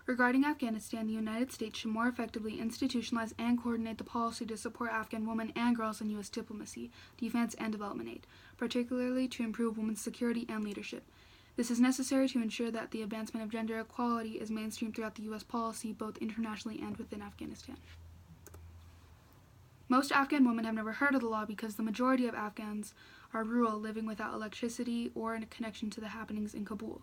Regarding Afghanistan, the United States should more effectively institutionalize and coordinate the policy to support Afghan women and girls in U.S. diplomacy, defense, and development aid, particularly to improve women's security and leadership. This is necessary to ensure that the advancement of gender equality is mainstreamed throughout the U.S. policy, both internationally and within Afghanistan. Most Afghan women have never heard of the law because the majority of Afghans are rural, living without electricity or a connection to the happenings in Kabul.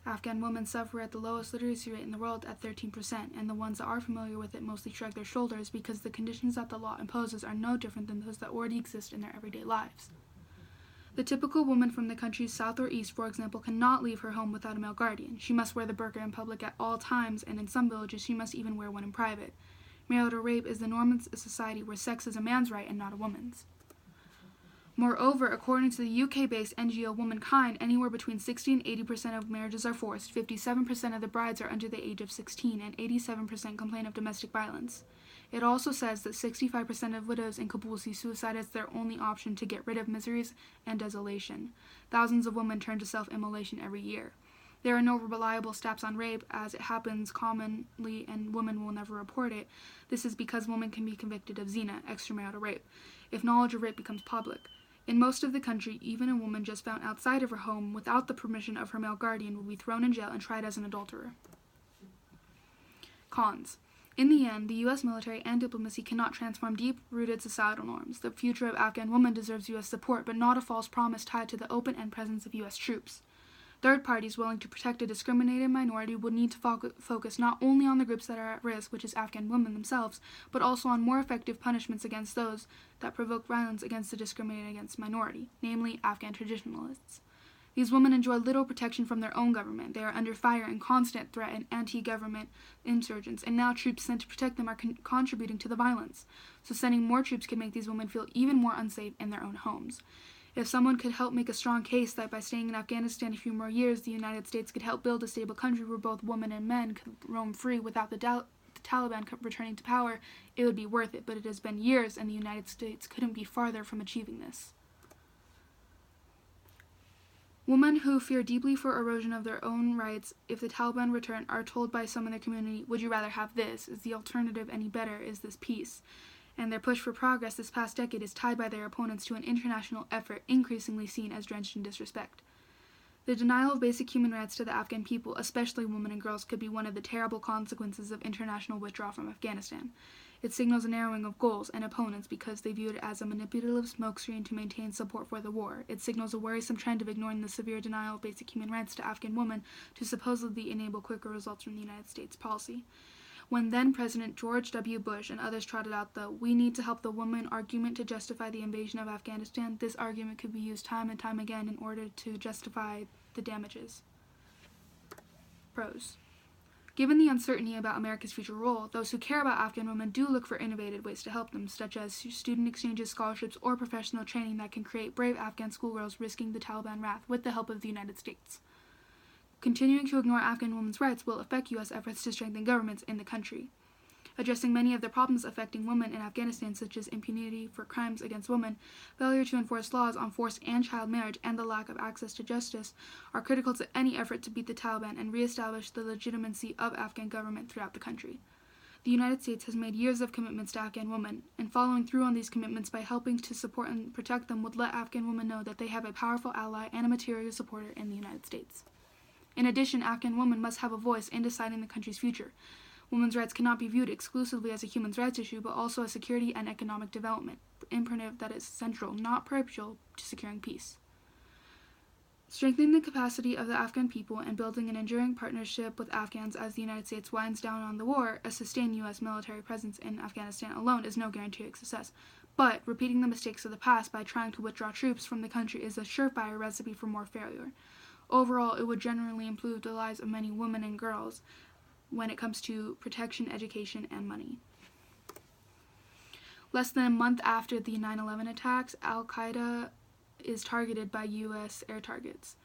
Afghan women suffer at the lowest literacy rate in the world at 13%, and the ones that are familiar with it mostly shrug their shoulders because the conditions that the law imposes are no different than those that already exist in their everyday lives. The typical woman from the country's south or east, for example, cannot leave her home without a male guardian. She must wear the burqa in public at all times, and in some villages she must even wear one in private. Marital rape is the norm in a society where sex is a man's right and not a woman's. Moreover, according to the UK-based NGO Womankind, anywhere between 60 and 80% of marriages are forced, 57% of the brides are under the age of 16, and 87% complain of domestic violence. It also says that 65% of widows in Kabul see suicide as their only option to get rid of miseries and desolation. Thousands of women turn to self-immolation every year. There are no reliable stats on rape, as it happens commonly and women will never report it. This is because women can be convicted of zina, extramarital rape, if knowledge of rape becomes public. In most of the country, even a woman just found outside of her home without the permission of her male guardian will be thrown in jail and tried as an adulterer. Cons. In the end, the U.S. military and diplomacy cannot transform deep-rooted societal norms. The future of Afghan women deserves U.S. support, but not a false promise tied to the open-end presence of U.S. troops. Third parties willing to protect a discriminated minority would need to focus not only on the groups that are at risk, which is Afghan women themselves, but also on more effective punishments against those that provoke violence against the discriminated against minority, namely Afghan traditionalists. These women enjoy little protection from their own government. They are under fire and constant threat and anti-government insurgents, and now troops sent to protect them are contributing to the violence. So sending more troops could make these women feel even more unsafe in their own homes. If someone could help make a strong case that by staying in Afghanistan a few more years, the United States could help build a stable country where both women and men could roam free without the Taliban returning to power, it would be worth it, but it has been years and the United States couldn't be farther from achieving this. Women who fear deeply for erosion of their own rights if the Taliban return are told by some in their community, would you rather have this? Is the alternative any better? Is this peace? And their push for progress this past decade is tied by their opponents to an international effort increasingly seen as drenched in disrespect. The denial of basic human rights to the Afghan people, especially women and girls, could be one of the terrible consequences of international withdrawal from Afghanistan. It signals a narrowing of goals and opponents because they view it as a manipulative smokescreen to maintain support for the war. It signals a worrisome trend of ignoring the severe denial of basic human rights to Afghan women to supposedly enable quicker results from the United States policy. When then-President George W. Bush and others trotted out the "we need to help the woman" argument to justify the invasion of Afghanistan, this argument could be used time and time again in order to justify the damages. Pros. Given the uncertainty about America's future role, those who care about Afghan women do look for innovative ways to help them, such as student exchanges, scholarships, or professional training that can create brave Afghan schoolgirls risking the Taliban wrath with the help of the United States. Continuing to ignore Afghan women's rights will affect U.S. efforts to strengthen governments in the country. Addressing many of the problems affecting women in Afghanistan, such as impunity for crimes against women, failure to enforce laws on forced and child marriage, and the lack of access to justice, are critical to any effort to beat the Taliban and reestablish the legitimacy of Afghan government throughout the country. The United States has made years of commitments to Afghan women, and following through on these commitments by helping to support and protect them would let Afghan women know that they have a powerful ally and a material supporter in the United States. In addition, Afghan women must have a voice in deciding the country's future. Women's rights cannot be viewed exclusively as a human rights issue, but also as security and economic development, imperative that is central, not perpetual, to securing peace. Strengthening the capacity of the Afghan people and building an enduring partnership with Afghans as the United States winds down on the war, a sustained U.S. military presence in Afghanistan alone is no guarantee of success. But repeating the mistakes of the past by trying to withdraw troops from the country is a surefire recipe for more failure. Overall, it would generally improve the lives of many women and girls when it comes to protection, education, and money. Less than a month after the 9/11 attacks, Al-Qaeda is targeted by U.S. air targets.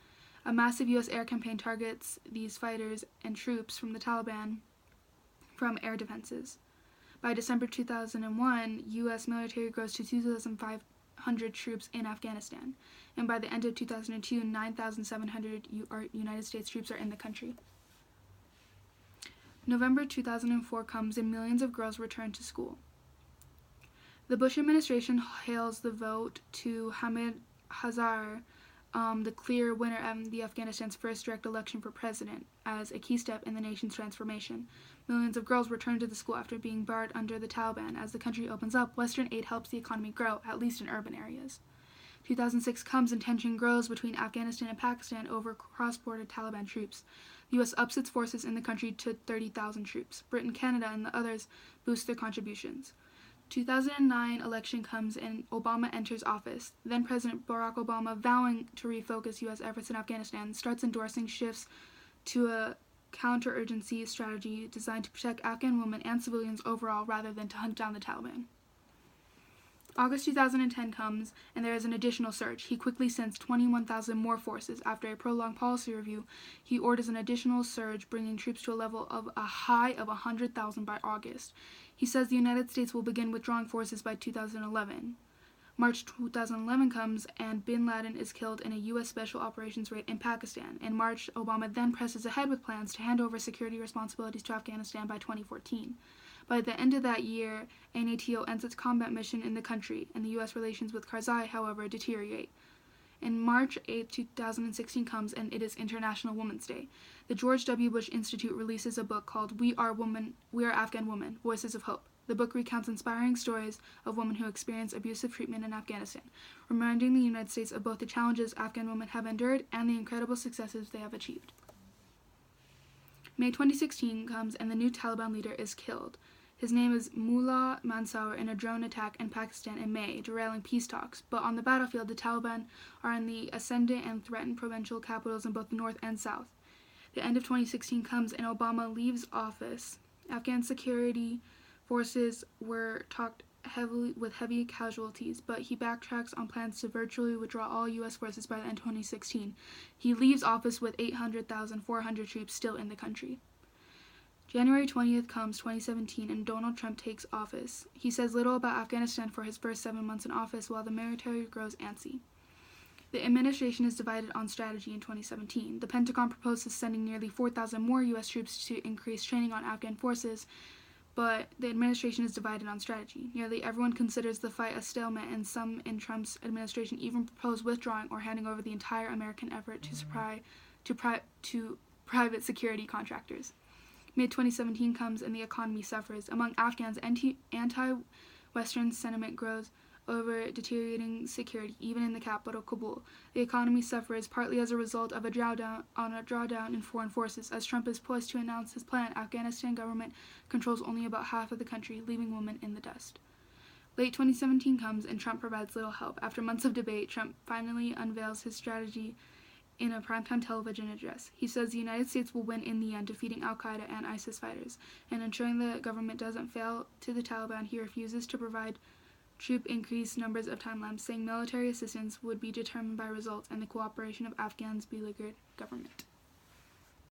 A massive U.S. air campaign targets these fighters and troops from the Taliban from air defenses. By December 2001, U.S. military grows to 2,500 troops in Afghanistan, and by the end of 2002, 9,700 United States troops are in the country. November 2004 comes and millions of girls return to school. The Bush administration hails the vote to Hamid Karzai, the clear winner of Afghanistan's first direct election for president, as a key step in the nation's transformation. Millions of girls return to the school after being barred under the Taliban. As the country opens up, Western aid helps the economy grow, at least in urban areas. 2006 comes and tension grows between Afghanistan and Pakistan over cross-border Taliban troops. The U.S. ups its forces in the country to 30,000 troops. Britain, Canada, and the others boost their contributions. 2009 election comes and Obama enters office. Then President Barack Obama, vowing to refocus U.S. efforts in Afghanistan, starts endorsing shifts to a counterinsurgency strategy designed to protect Afghan women and civilians overall rather than to hunt down the Taliban. August 2010 comes, and there is an additional surge. He quickly sends 21,000 more forces. After a prolonged policy review, he orders an additional surge, bringing troops to a level of a high of 100,000 by August. He says the United States will begin withdrawing forces by 2011. March 2011 comes, and bin Laden is killed in a U.S. Special Operations raid in Pakistan. In March, Obama then presses ahead with plans to hand over security responsibilities to Afghanistan by 2014. By the end of that year, NATO ends its combat mission in the country, and the U.S. relations with Karzai, however, deteriorate. In March 8, 2016 comes, and it is International Women's Day. The George W. Bush Institute releases a book called We Are Afghan Women, Voices of Hope. The book recounts inspiring stories of women who experience abusive treatment in Afghanistan, reminding the United States of both the challenges Afghan women have endured and the incredible successes they have achieved. May 2016 comes, and the new Taliban leader is killed. His name is Mullah Mansour in a drone attack in Pakistan in May, derailing peace talks. But on the battlefield, the Taliban are in the ascendant and threaten provincial capitals in both the north and south. The end of 2016 comes, and Obama leaves office. Afghan security forces were topped with heavy casualties, but he backtracks on plans to virtually withdraw all U.S. forces by the end of 2016. He leaves office with 800,400 troops still in the country. January 20th comes 2017, and Donald Trump takes office. He says little about Afghanistan for his first 7 months in office, while the military grows antsy. The administration is divided on strategy in 2017. The Pentagon proposes sending nearly 4,000 more U.S. troops to increase training on Afghan forces, but the administration is divided on strategy. Nearly everyone considers the fight a stalemate, and some in Trump's administration even propose withdrawing or handing over the entire American effort to private security contractors. Mid-2017 comes, and the economy suffers. Among Afghans, anti-Western sentiment grows over deteriorating security, even in the capital, Kabul. The economy suffers partly as a result of a drawdown in foreign forces. As Trump is poised to announce his plan, Afghanistan government controls only about half of the country, leaving women in the dust. Late 2017 comes, and Trump provides little help. After months of debate, Trump finally unveils his strategy in a primetime television address. He says the United States will win in the end, defeating al-Qaeda and ISIS fighters, and ensuring the government doesn't fail to the Taliban. He refuses to provide troop increased numbers of timelines, saying military assistance would be determined by results and the cooperation of Afghans' beleaguered government.